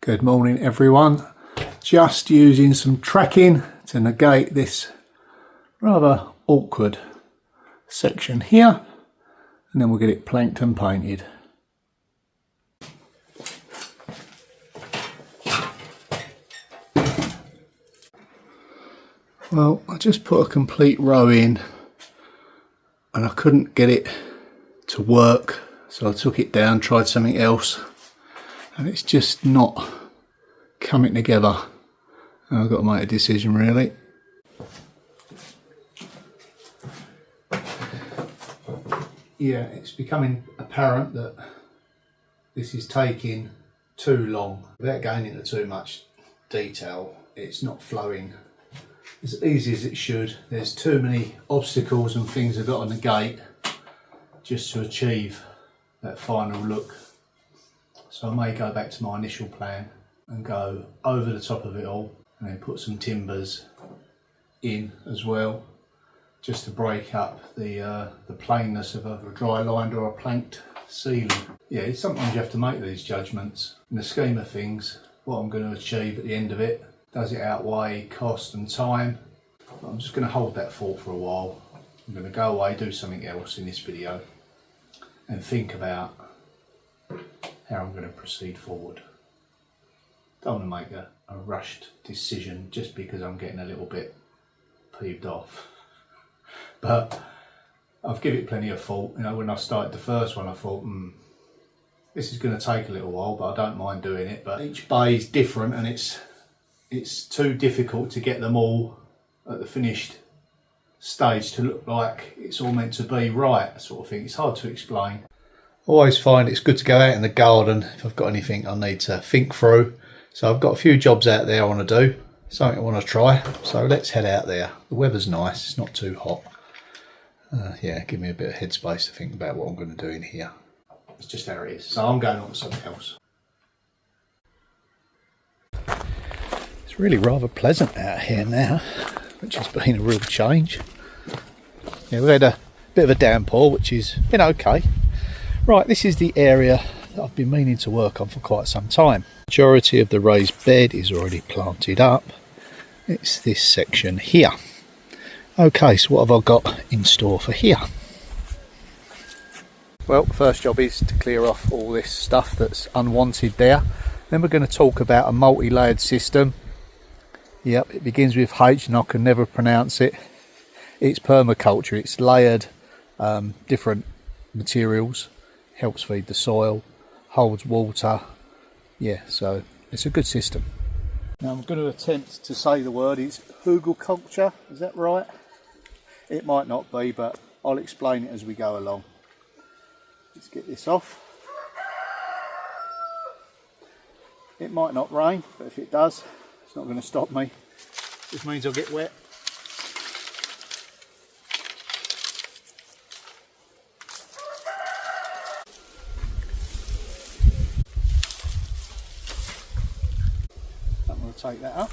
Good morning everyone. Just using some tracking to negate this rather awkward section here, and then we'll get it planked and painted. Well, I just put a complete row in and I couldn't get it to work, so I took it down, tried something else, and it's just not coming together. And I've got to make a decision really. Yeah, it's becoming apparent that this is taking too long. Without going into too much detail, it's not flowing as easy as it should. There's too many obstacles and things I've got to negate just to achieve that final look. So I may go back to my initial plan and go over the top of it all and then put some timbers in as well, just to break up the plainness of a dry lined or a planked ceiling. Yeah, sometimes you have to make these judgments. In the scheme of things, what I'm going to achieve at the end of it, does it outweigh cost and time? But I'm just going to hold that thought for a while. I'm going to go away, do something else in this video and think about how I'm going to proceed forward. Don't want to make a rushed decision just because I'm getting a little bit peeved off. But I've given it plenty of thought. You know, when I started the first one, I thought, this is going to take a little while, but I don't mind doing it. But each bay is different, and it's too difficult to get them all at the finished stage to look like it's all meant to be right, sort of thing. It's hard to explain. Always find it's good to go out in the garden if I've got anything I need to think through. So I've got a few jobs out there I want to do, something I want to try. So let's head out there. The weather's nice, it's not too hot. Yeah, give me a bit of headspace to think about what I'm going to do in here. It's just how it is. So I'm going on to something else. It's really rather pleasant out here now, which has been a real change. Yeah, we've had a bit of a downpour, which has been okay. Right, this is the area that I've been meaning to work on for quite some time. Majority of the raised bed is already planted up. It's this section here. Okay, so what have I got in store for here? Well, first job is to clear off all this stuff that's unwanted there. Then we're going to talk about a multi-layered system. Yep, it begins with H and I can never pronounce it. It's permaculture. It's layered different materials, helps feed the soil, holds water. Yeah, so it's a good system. Now I'm going to attempt to say the word. It's Hugelkultur, is that right? It might not be, but I'll explain it as we go along. Let's get this off. It might not rain, but if it does, it's not going to stop me. This means I'll get wet. I'm going to take that up.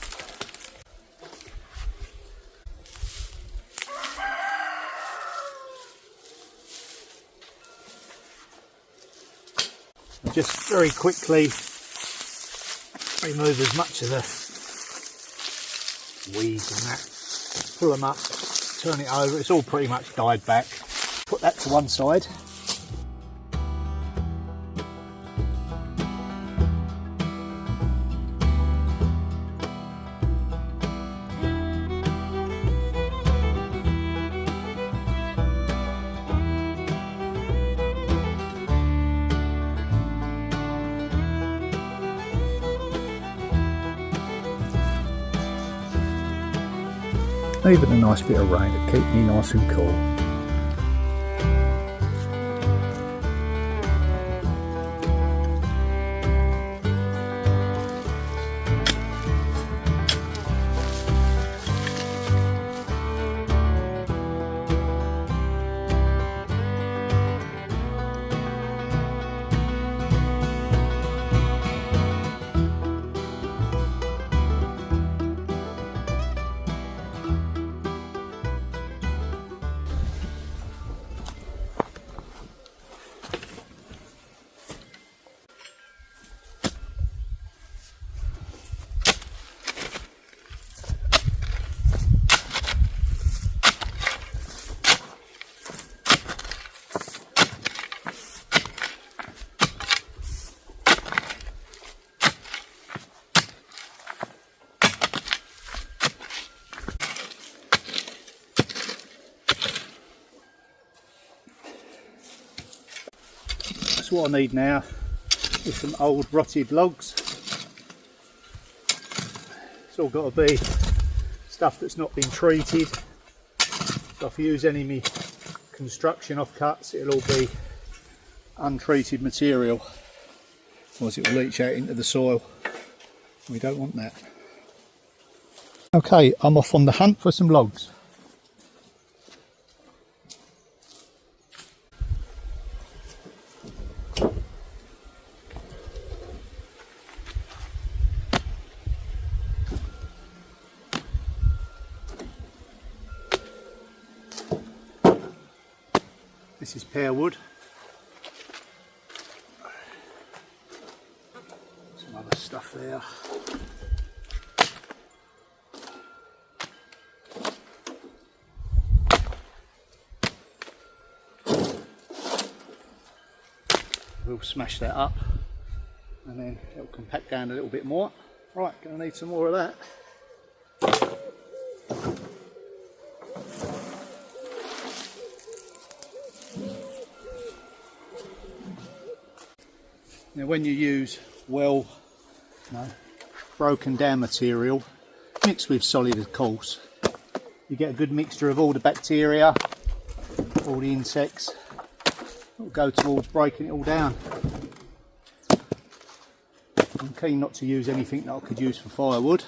Just very quickly remove as much of the weeds and that, pull them up, turn it over. It's all pretty much died back. Put that to one side. Even a nice bit of rain to keep me nice and cool. So what I need now is some old rotted logs. It's all got to be stuff that's not been treated. So if I use any of my construction offcuts, it'll all be untreated material, otherwise it will leach out into the soil. We don't want that. Okay, I'm off on the hunt for some logs. This is pear wood. Some other stuff there. We'll smash that up and then it'll compact down a little bit more. Right, gonna need some more of that. Now when you use broken down material mixed with solid, of course, you get a good mixture of all the bacteria, all the insects. It'll go towards breaking it all down. I'm keen not to use anything that I could use for firewood.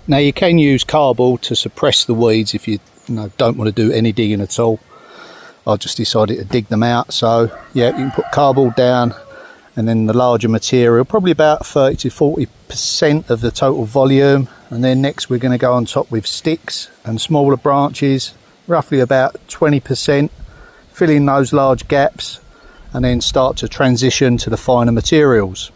Now you can use cardboard to suppress the weeds if you, don't want to do any digging at all. I just decided to dig them out, so yeah, you can put cardboard down and then the larger material, probably about 30 to 40% of the total volume, and then next we're going to go on top with sticks and smaller branches, roughly about 20%, fill in those large gaps and then start to transition to the finer materials.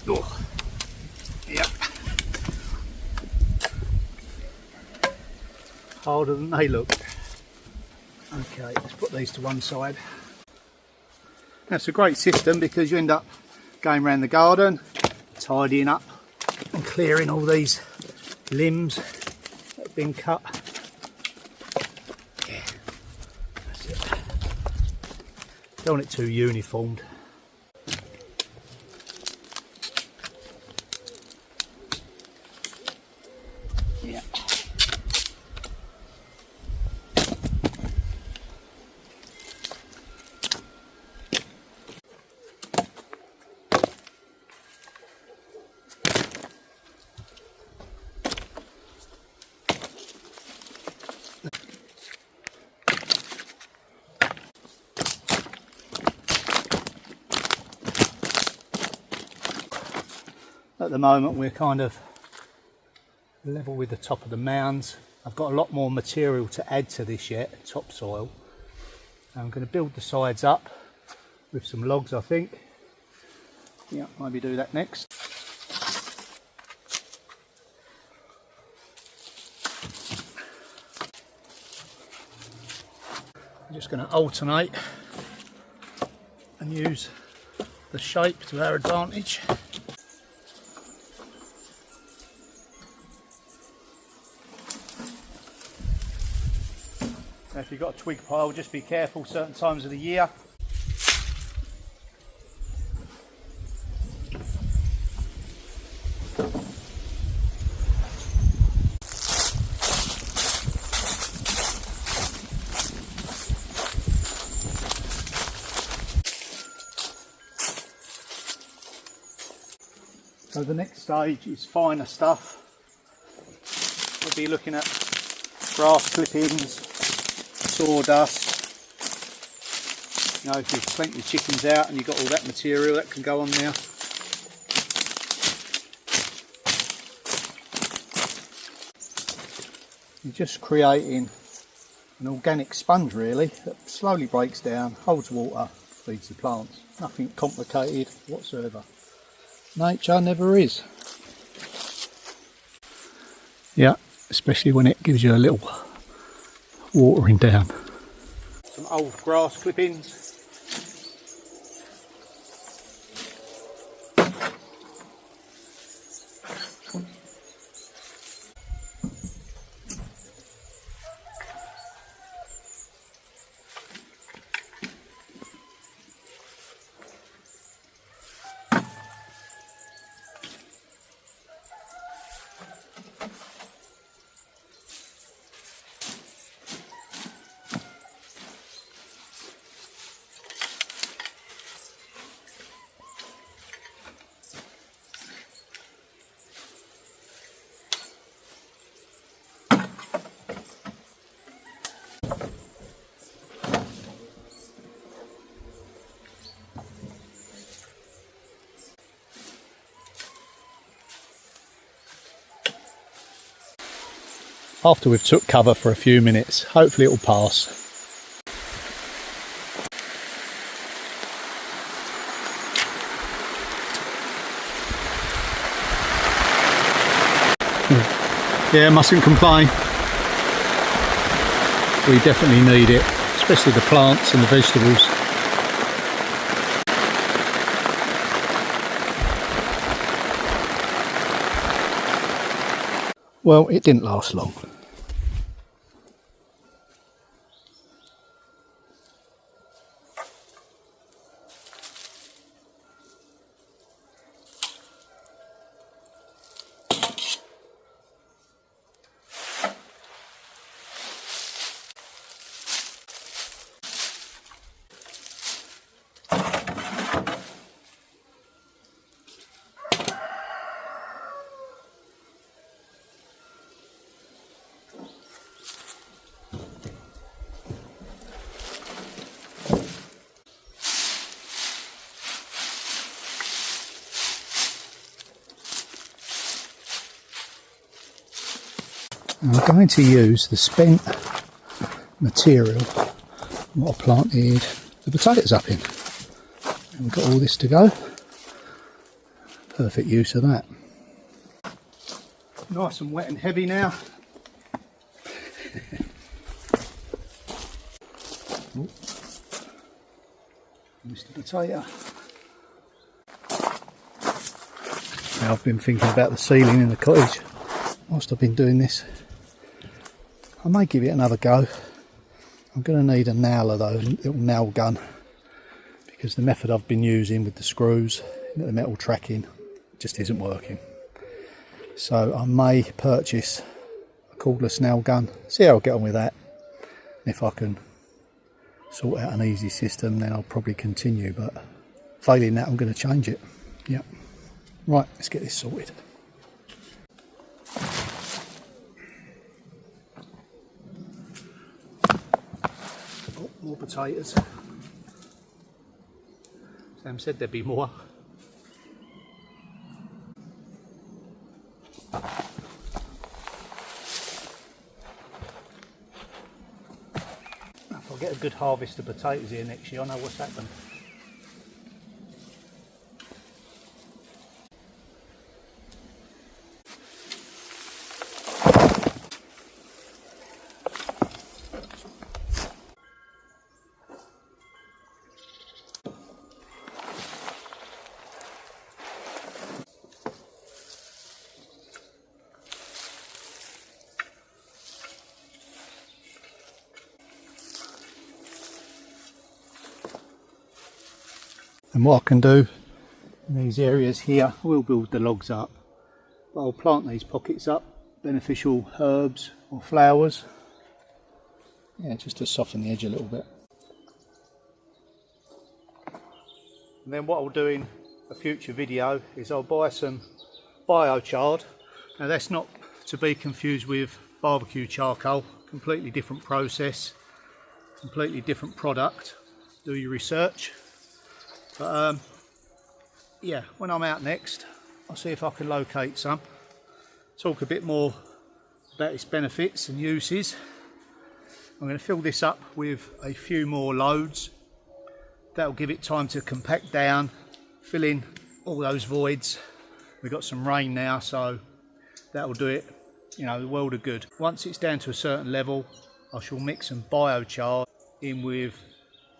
Oh, yep. Harder than they look. Okay, let's put these to one side. That's a great system because you end up going around the garden, tidying up and clearing all these limbs that have been cut. Yeah, that's it. Don't want it too uniformed. Yeah. At the moment we're kind of level with the top of the mounds. I've got a lot more material to add to this yet, topsoil. I'm going to build the sides up with some logs, I think. Yeah, maybe do that next. I'm just going to alternate and use the shape to our advantage. If you've got a twig pile, just be careful certain times of the year. So the next stage is finer stuff. We'll be looking at grass clippings, sawdust. You know, if you've cleaned your chickens out and you've got all that material, that can go on now. You're just creating an organic sponge really that slowly breaks down, holds water, feeds the plants. Nothing complicated whatsoever. Nature never is. Yeah, especially when it gives you a little watering down. Some old grass clippings. After we've took cover for a few minutes, hopefully it will pass. Yeah, mustn't complain. We definitely need it, especially the plants and the vegetables. Well, it didn't last long. I'm going to use the spent material what I planted the potatoes up in. And we've got all this to go. Perfect use of that. Nice and wet and heavy now. Oh. Mr. Potato. Now I've been thinking about the ceiling in the cottage whilst I've been doing this. I may give it another go. I'm going to need a nailer though, a little nail gun, because the method I've been using with the screws, the metal tracking, just isn't working. So I may purchase a cordless nail gun, see how I get on with that. And if I can sort out an easy system, then I'll probably continue, but failing that I'm going to change it. Yep. Right, let's get this sorted. More potatoes. Sam said there'd be more. If I get a good harvest of potatoes here next year, I know what's happened. And what I can do in these areas here, I will build the logs up, but I'll plant these pockets up, beneficial herbs or flowers, yeah, just to soften the edge a little bit. And then what I'll do in a future video is I'll buy some biochar. Now that's not to be confused with barbecue charcoal, completely different process, completely different product. Do your research. But yeah, when I'm out next, I'll see if I can locate some. Talk a bit more about its benefits and uses. I'm going to fill this up with a few more loads. That'll give it time to compact down, fill in all those voids. We've got some rain now, so that'll do it, you know, the world of good. Once it's down to a certain level, I shall mix some biochar in with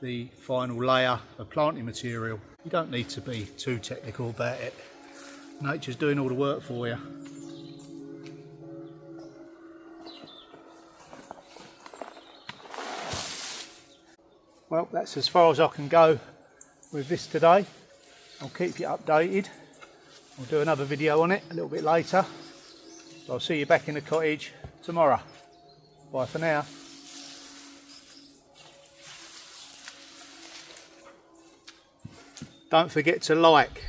the final layer of planting material. You don't need to be too technical about it. Nature's doing all the work for you. Well, that's as far as I can go with this today. I'll keep you updated. I'll do another video on it a little bit later. So I'll see you back in the cottage tomorrow. Bye for now. Don't forget to like,